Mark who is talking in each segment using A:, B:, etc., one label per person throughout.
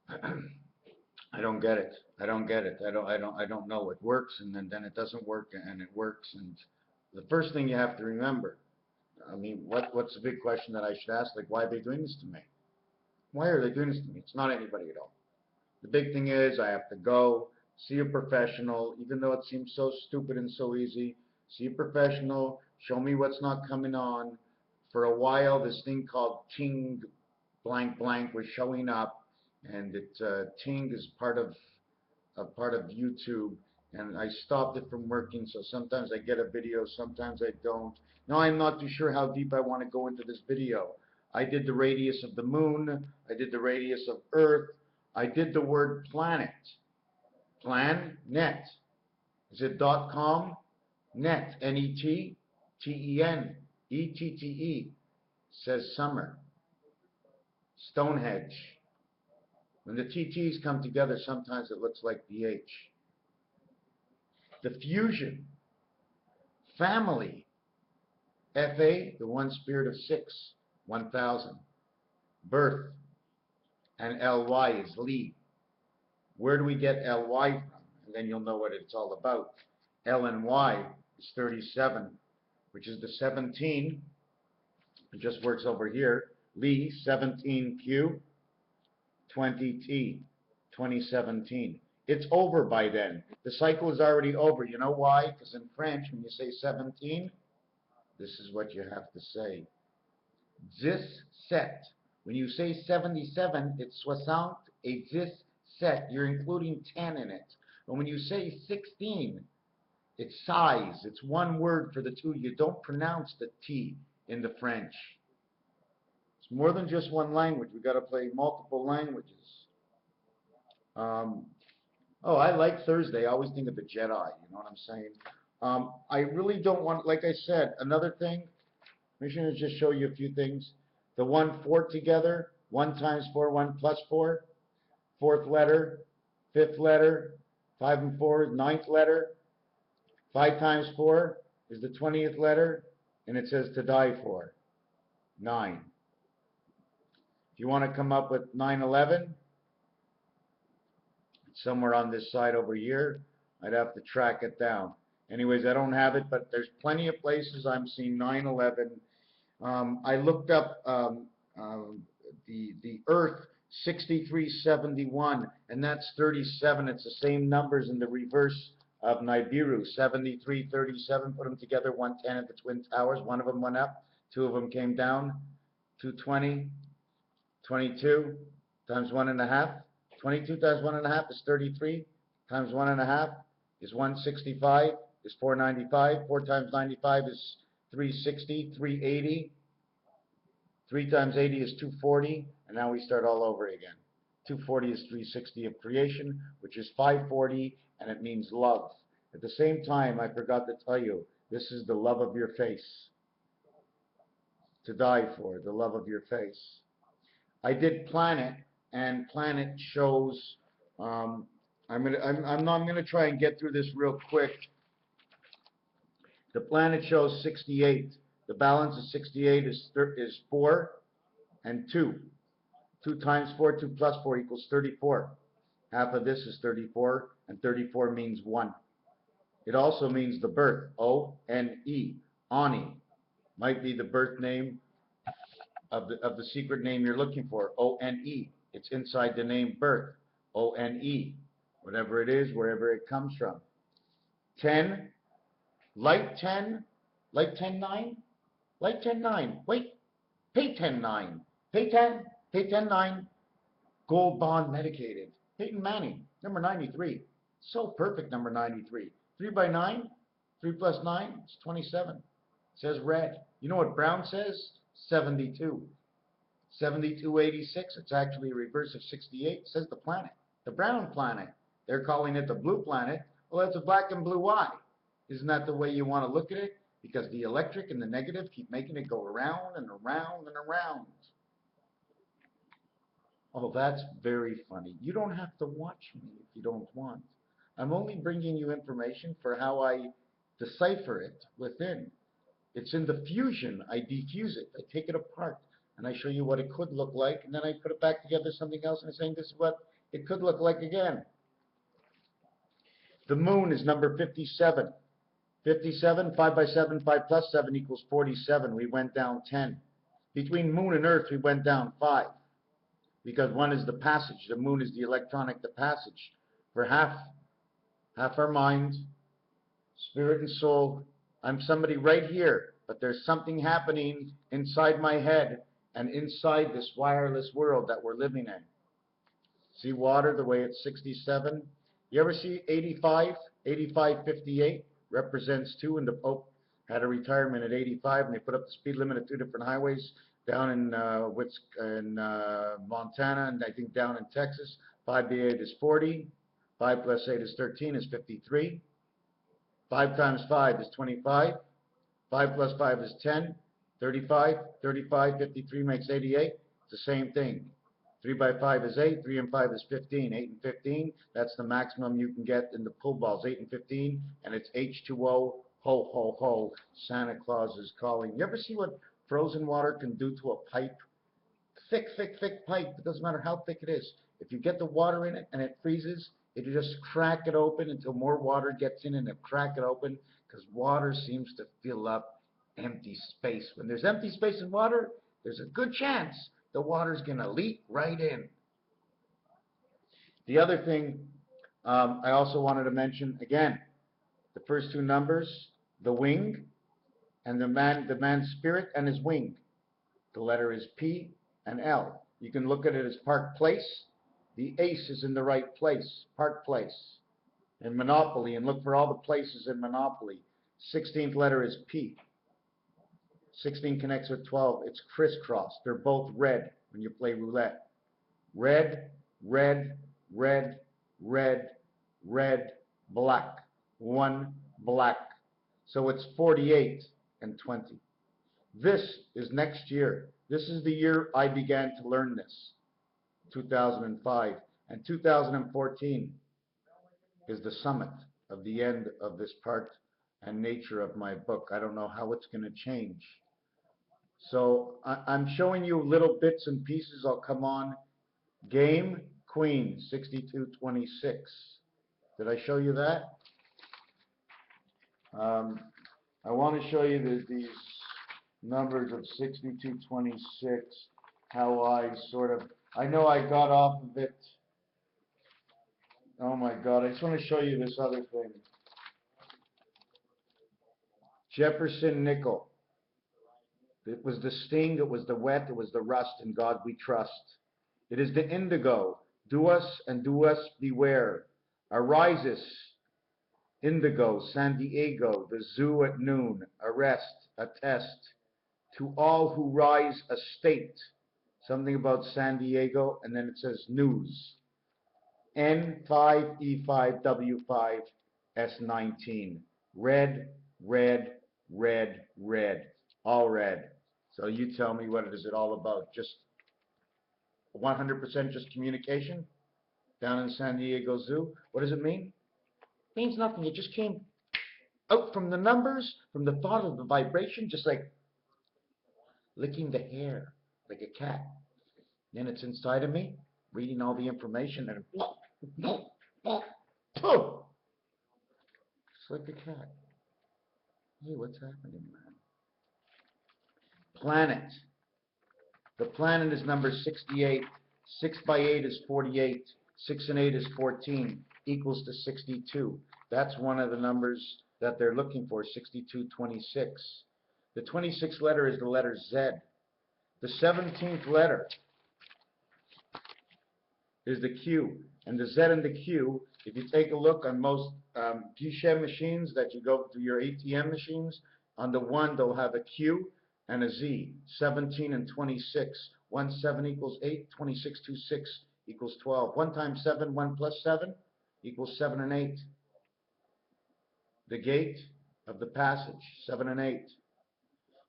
A: I don't get it. I don't get it. I don't know. It works and then it doesn't work and it works. And the first thing you have to remember, I mean, what's the big question that I should ask? Like, why are they doing this to me? Why are they doing this to me? It's not anybody at all. The big thing is I have to go see a professional, even though it seems so stupid and so easy. See a professional, show me what's not coming on. For a while, this thing called Ting blank blank was showing up, and it Ting is part of YouTube, and I stopped it from working. So sometimes I get a video, sometimes I don't. Now I'm not too sure how deep I want to go into this video. I did the radius of the moon. I did the radius of Earth. I did the word planet. Plan.net. Is it .com? Net. N-E-T. T-E-N. E-T-T-E. Says summer. Stonehenge. When the TTs come together, sometimes it looks like the H. The fusion. Family. F-A, the one spirit of 6. 1,000. Birth. And L-Y is Lee. Where do we get L-Y from? And then you'll know what it's all about. L and Y is 37, which is the 17. It just works over here. Lee, 17Q, 20T, 2017. It's over by then. The cycle is already over. You know why? Because in French, when you say 17, this is what you have to say. 17. When you say 77, it's 60 et 17. You're including 10 in it. But when you say 16, it's size. It's one word for the two. You don't pronounce the T in the French. It's more than just one language. We've got to play multiple languages. Oh, I like Thursday. I always think of the Jedi. You know what I'm saying? I really don't want, like I said, another thing. I'm going to just show you a few things. The 1, 4 together. 1 times 4, 1 plus 4. Fourth letter. Fifth letter. 5 and 4 is 9th letter. 5 times 4 is the 20th letter. And it says to die for. 9. If you want to come up with 9/11, somewhere on this side over here, I'd have to track it down. Anyways, I don't have it, but there's plenty of places I'm seeing 9/11. I looked up the Earth 6371, and that's 37. It's the same numbers in the reverse of NIBIRU, 73, 37. Put them together, 110 at the Twin Towers. One of them went up, 2 of them came down. 220, 22 times 1.5. 22 times 1.5 is 33. Times 1.5 is 165. Is 495. 4 times 95 is 360. 380. 3 times 80 is 240. And now we start all over again. 240 is 360 of creation, which is 540, and it means love. At the same time, I forgot to tell you, this is the love of your face. To die for, the love of your face. I did planet, and planet shows. I'm gonna try and get through this real quick. The planet shows 68. The balance of 68 is 4 and 2. 2 times 4, 2 plus 4 equals 34. Half of this is 34, and 34 means 1. It also means the birth. O-N-E. Ani. Might be the birth name of the secret name you're looking for. O-N-E. It's inside the name birth. O-N-E. Whatever it is, wherever it comes from. 10. Light 10. Light 10-9. Light 10-9. Wait. Pay 10-9. Pay 10. Pay 10-9. Gold bond medicated. Peyton Manning. Number 93. So perfect, number 93. 3 by 9. 3 plus 9 is 27. It says red. You know what brown says? 72. 7286. It's actually a reverse of 68. It says the planet. The brown planet. They're calling it the blue planet. Well, that's a black and blue eye. Isn't that the way you want to look at it? Because the electric and the negative keep making it go around and around and around. Oh, that's very funny. You don't have to watch me if you don't want. I'm only bringing you information for how I decipher it within. It's in the fusion. I defuse it. I take it apart. and I show you what it could look like, and then I put it back together something else, and I'm saying this is what it could look like again. The moon is number 57. 57, 5 by 7, 5 plus 7 equals 47. We went down 10. Between moon and earth, we went down 5. Because one is the passage. The moon is the electronic, the passage. For half our mind, spirit and soul. I'm somebody right here, but there's something happening inside my head and inside this wireless world that we're living in. See water, the way it's 67? You ever see 85? 8558 represents 2, and the Pope had a retirement at 85, and they put up the speed limit at 2 different highways down in Montana, and I think down in Texas. 5 by 8 is 40. 5 plus 8 is 13, is 53. 5 times 5 is 25. 5 plus 5 is 10. 35. 35, 53 makes 88. It's the same thing. 3 by 5 is 8. 3 and 5 is 15. 8 and 15, that's the maximum you can get in the pool balls. 8 and 15, and it's H2O. Ho, ho, ho. Santa Claus is calling. You ever see what frozen water can do to a pipe? Thick, thick, thick pipe. It doesn't matter how thick it is. If you get the water in it and it freezes, it just crack it open until more water gets in, and it crack it open, because water seems to fill up empty space. When there's empty space in water, there's a good chance the water's going to leak right in. The other thing I also wanted to mention, again, the first two numbers, the wing, and the man's spirit and his wing. The letter is P and L. You can look at it as Park Place. The ace is in the right place, Park Place. In Monopoly, and look for all the places in Monopoly. 16th letter is P. 16 connects with 12. It's crisscross. They're both red when you play roulette. Red, red, red, red, red, black. 1 black. So it's 48 and 20. This is next year. This is the year I began to learn this, 2005. And 2014 is the summit of the end of this part and nature of my book. I don't know how it's going to change. So I'm showing you little bits and pieces. I'll come on. Game, Queen, 6226. Did I show you that? I want to show you these numbers of 6226, how I I know I got off of it. Oh my God, I just want to show you this other thing. Jefferson nickel. It was the sting, it was the wet, it was the rust, in God we trust. It is the indigo. Do us and do us beware. Arises, indigo, San Diego, the zoo at noon. Arrest, attest. To all who rise a state. Something about San Diego, and then it says news. N5E5W5 S19. Red, red, red, red. All red. So you tell me, what is it all about? Just 100% just communication down in San Diego Zoo? What does it mean? It means nothing. It just came out from the numbers, from the thought of the vibration, just like licking the hair, like a cat. Then it's inside of me, reading all the information, and just like a cat. Hey, what's happening, man? Planet. The planet is number 68. 6 by 8 is 48. 6 and 8 is 14, equals to 62. That's one of the numbers that they're looking for, 6226. The 26th letter is the letter Z. The 17th letter is the Q. And the Z and the Q, if you take a look on most guichet machines that you go to your ATM machines, on the one they'll have a Q and a Z. 17 and 26. 1 7 equals 8. 26 2 6 equals 12. 1 times 7, 1 plus 7 equals 7 and 8. The gate of the passage, 7 and 8.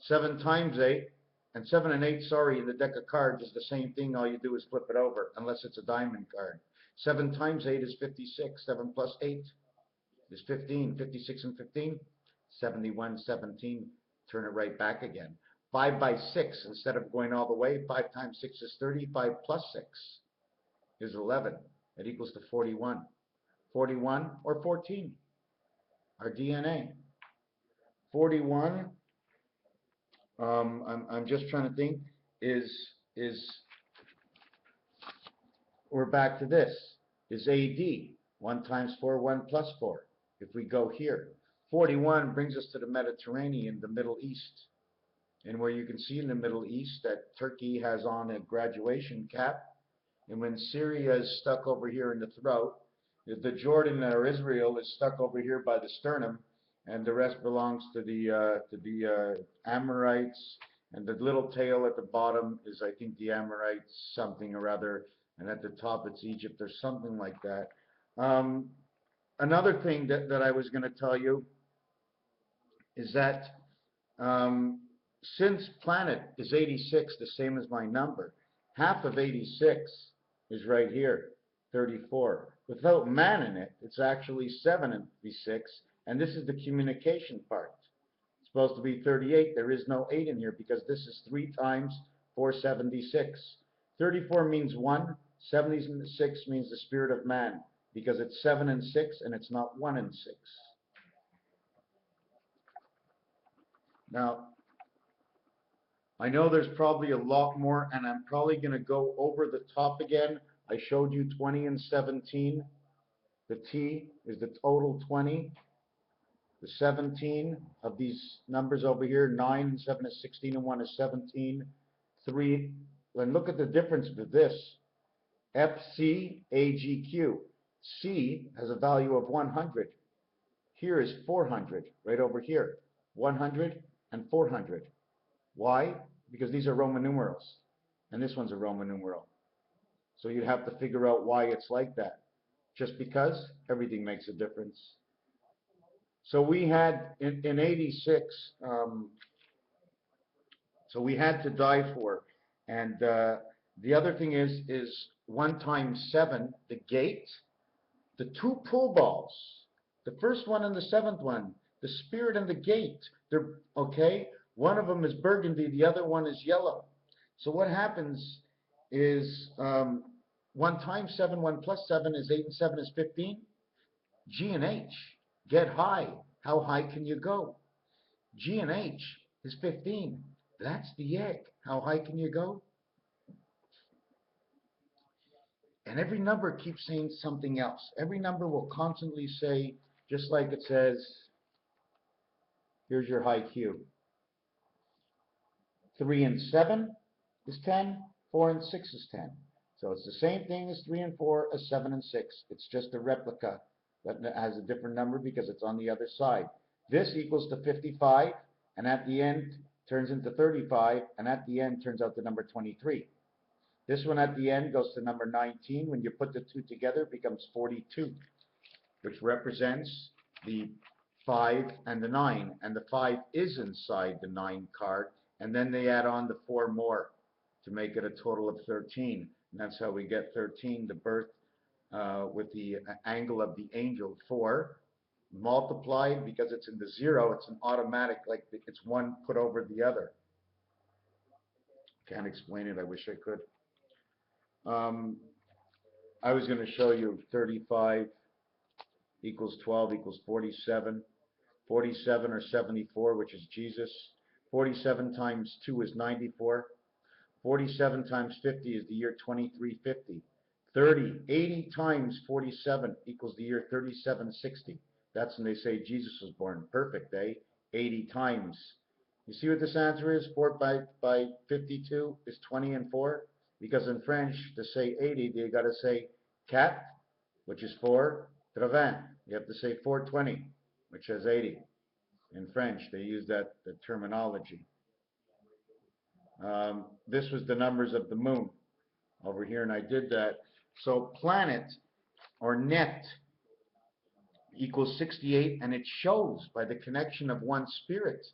A: 7 times 8, and 7 and 8, sorry, in the deck of cards is the same thing. All you do is flip it over, unless it's a diamond card. 7 times 8 is 56. 7 plus 8 is 15. 56 and 15, 71, 17. Turn it right back again. 5 by 6, instead of going all the way, 5 times 6 is 30, 5 plus 6 is 11. It equals to 41. 41 or 14, our DNA. 41, I'm just trying to think, we're back to this, is AD. 1 times 4, 1 plus 4. If we go here, 41 brings us to the Mediterranean, the Middle East. And where you can see in the Middle East that Turkey has on a graduation cap, and when Syria is stuck over here in the throat, the Jordan or Israel is stuck over here by the sternum, and the rest belongs to the Amorites, and the little tail at the bottom is, I think, the Amorites something or other, and at the top it's Egypt or something like that. Another thing that I was going to tell you is that since planet is 86, the same as my number, half of 86 is right here, 34. Without man in it, it's actually 76, and this is the communication part. It's supposed to be 38. There is no 8 in here because this is 3 times 476. 34 means 1. 76 means the spirit of man because it's 7 and 6, and it's not 1 and 6. Now, I know there's probably a lot more, and I'm probably going to go over the top again. I showed you 20 and 17. The T is the total 20. The 17 of these numbers over here, 9 and 7 is 16, and 1 is 17. 3, and look at the difference with this. FCAGQ. C has a value of 100. Here is 400, right over here. 100 and 400. Why? Because these are Roman numerals, and this one's a Roman numeral. So you'd have to figure out why it's like that. Just because everything makes a difference. So we had, in 86, so we had to die for. And the other thing is 1 times 7, the gate, the 2 pull balls, the first one and the 7th one, the spirit and the gate, they're, okay? One of them is burgundy, the other one is yellow. So what happens is 1 times 7, 1 plus 7 is 8, and 7 is 15. G and H, get high. How high can you go? G and H is 15. That's the egg. How high can you go? And every number keeps saying something else. Every number will constantly say, just like it says, here's your high Q. 3 and 7 is 10, 4 and 6 is 10. So it's the same thing as 3 and 4 as 7 and 6. It's just a replica that has a different number because it's on the other side. This equals to 55, and at the end turns into 35, and at the end turns out to number 23. This one at the end goes to number 19. When you put the 2 together, it becomes 42, which represents the 5 and the 9. And the 5 is inside the 9 card. And then they add on the 4 more to make it a total of 13. And that's how we get 13, the birth with the angle of the angel. 4 multiplied, because it's in the 0, it's an automatic, like it's one put over the other. Can't explain it. I wish I could. I was going to show you 35 equals 12 equals 47. 47 or 74, which is Jesus. 47 times 2 is 94. 47 times 50 is the year 2350. 80 times 47 equals the year 3760. That's when they say Jesus was born. Perfect, eh? 80 times. You see what this answer is? 4 by 52 is 20 and 4. Because in French, to say 80, you got to say 4, which is 4, 80. You have to say 420, which is 80. In French, they use the terminology. This was the numbers of the moon over here, and I did that. So planet, or net, equals 68, and it shows by the connection of one spirit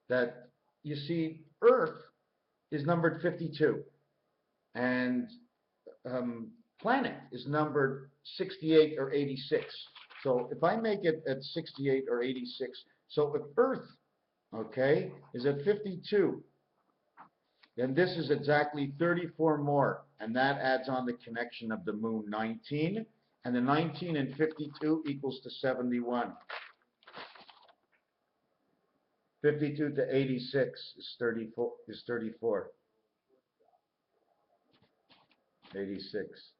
A: that, you see, Earth is numbered 52, and planet is numbered 68 or 86. So if I make it at 68 or 86, so if Earth, okay, is at 52, Then this is exactly 34 more, and that adds on the connection of the moon, 19, and the 19 and 52 equals to 71. 52 to 86 is 34. 86.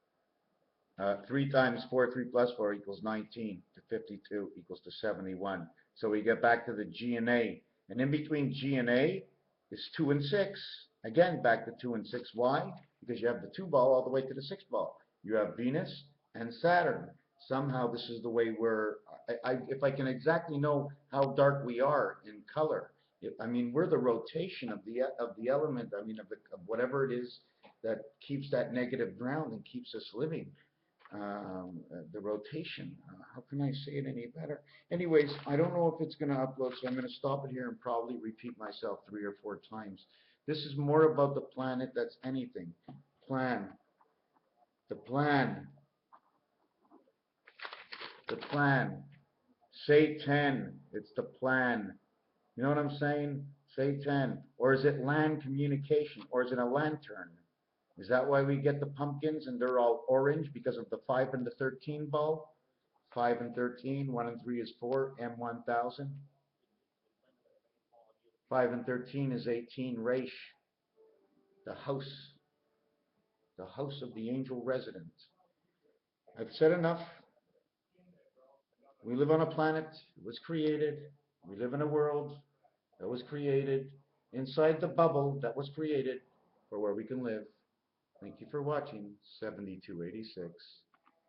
A: 3 times 4, 3 plus 4 equals 19 to 52 equals to 71. So we get back to the G and A. And in between G and A is 2 and 6. Again, back to 2 and 6. Why? Because you have the 2 ball all the way to the 6 ball. You have Venus and Saturn. Somehow this is the way we're, if I can exactly know how dark we are in color, I mean, we're the rotation of the element, I mean, of whatever it is that keeps that negative ground and keeps us living. The rotation. How can I say it any better? Anyways, I don't know if it's going to upload, so I'm going to stop it here and probably repeat myself 3 or 4 times. This is more about the planet that's anything. Plan. The plan. The plan. Say 10. It's the plan. You know what I'm saying? Say 10. Or is it land communication? Or is it a lantern? Is that why we get the pumpkins and they're all orange? Because of the 5 and the 13 ball? 5 and 13, 1 and 3 is 4, M1000. 5 and 13 is 18, Raish. The house of the angel resident. I've said enough. We live on a planet that was created. We live in a world that was created inside the bubble that was created for where we can live. Thank you for watching 7286.